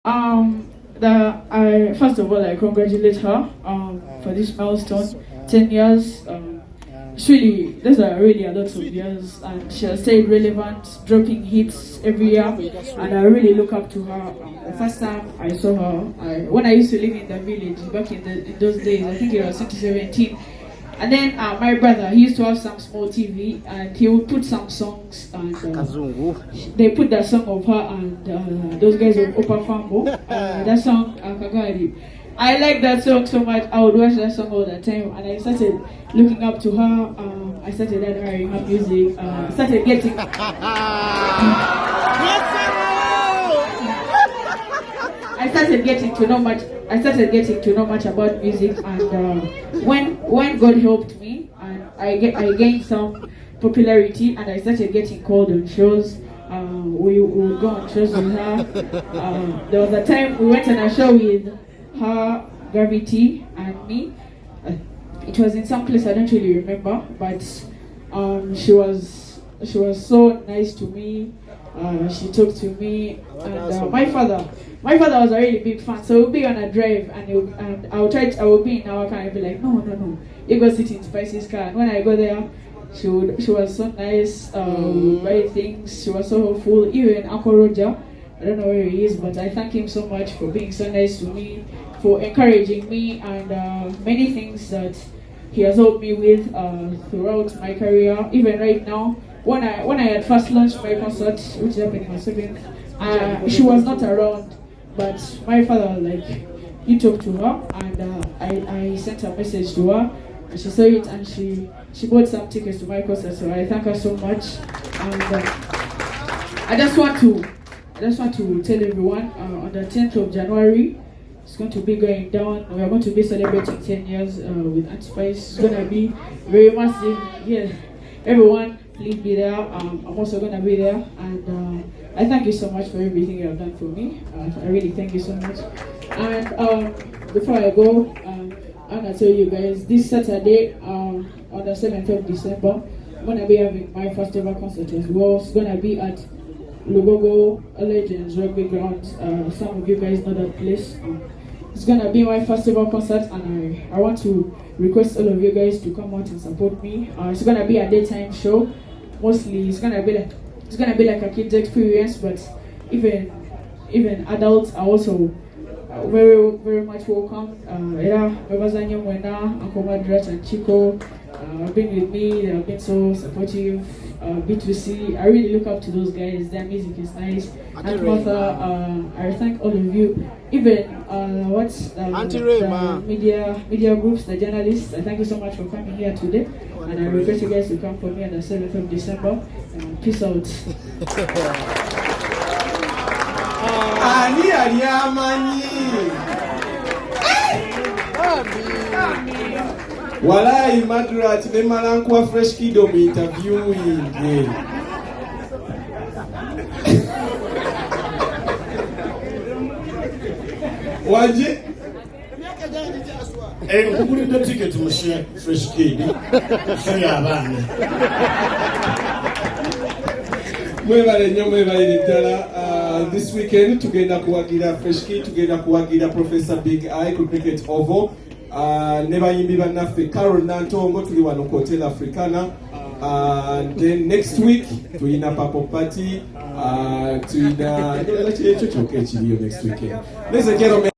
First of all, I congratulate her for this milestone, 10 years. Those are really a lot of years, and she has stayed relevant, dropping hits every year, and I really look up to her. The first time I saw her, when I used to live in the village back in those days, I think it was 2017. And then my brother, he used to have some small TV, and he would put some songs, and they put that song of her and those guys of Opa Fambo, that song Kagari. I like that song so much. I would watch that song all the time, and I started looking up to her. I started admiring her music. Started getting. I started getting to know much about music, and when God helped me, and I gained some popularity, and I started getting called on shows. We would go on shows with her. There was a time we went on a show with her, Gravity, and me. It was in some place I don't really remember, but she was so nice to me. She talked to me, and my father was a really big fan, so we'll be on a drive, and I would be in our car and be like, no, you go sit in Spicy's car. And when I go there, she was so nice, buy things. She was so helpful. Even Uncle Roger, I don't know where he is, but I thank him so much for being so nice to me, for encouraging me, and many things that he has helped me with throughout my career. Even right now, when I had first launched my concert, which happened in my 7th, she was not around, but my father was like, he talked to her, and I sent a message to her, and she saw it, and she bought some tickets to my concert. So I thank her so much, and I just want to tell everyone, on the 10th of January, it's going to be going down. We are going to be celebrating 10 years with Auntie Spice. It's going to be very massive. Yeah, everyone, please be there. I'm also going to be there. And I thank you so much for everything you have done for me. I really thank you so much. And before I go, I'm going to tell you guys, this Saturday, on the 7th of December, I'm going to be having my first ever concert as well. It's going to be at Lugogo Legends Rugby Ground. Some of you guys know that place. It's gonna be my first ever concert, and I want to request all of you guys to come out and support me. It's gonna be a daytime show. Mostly, it's gonna be like a kids experience, but even adults are also very, very much welcome. Babazanya Mwena, Uncle Madrat, and Chico have been with me. They have been so supportive. B2C, I really look up to those guys. Their music is nice. And Martha, I thank all of you. Even the media groups, the journalists. I thank you so much for coming here today. And I request you guys to come for me on the 7th of December. Peace out. Walai Madrat ne malankwa fresh kido mi interviewing. Waje? Kukuli ndo ticket mushia fresh kid. Shia abana. Mwebale ddala. This weekend tugenda kuwagira fresh kid, tugenda kuwagira Professor Big Eye ku cricket oval. Ne bayimbi bannaffe Carol Nantongo tuli wano ku Hotel Africana. Then next week tulina Papo Party, tulina ekyo kyokka ekiriyo next weekend. Ladies and gentlemen.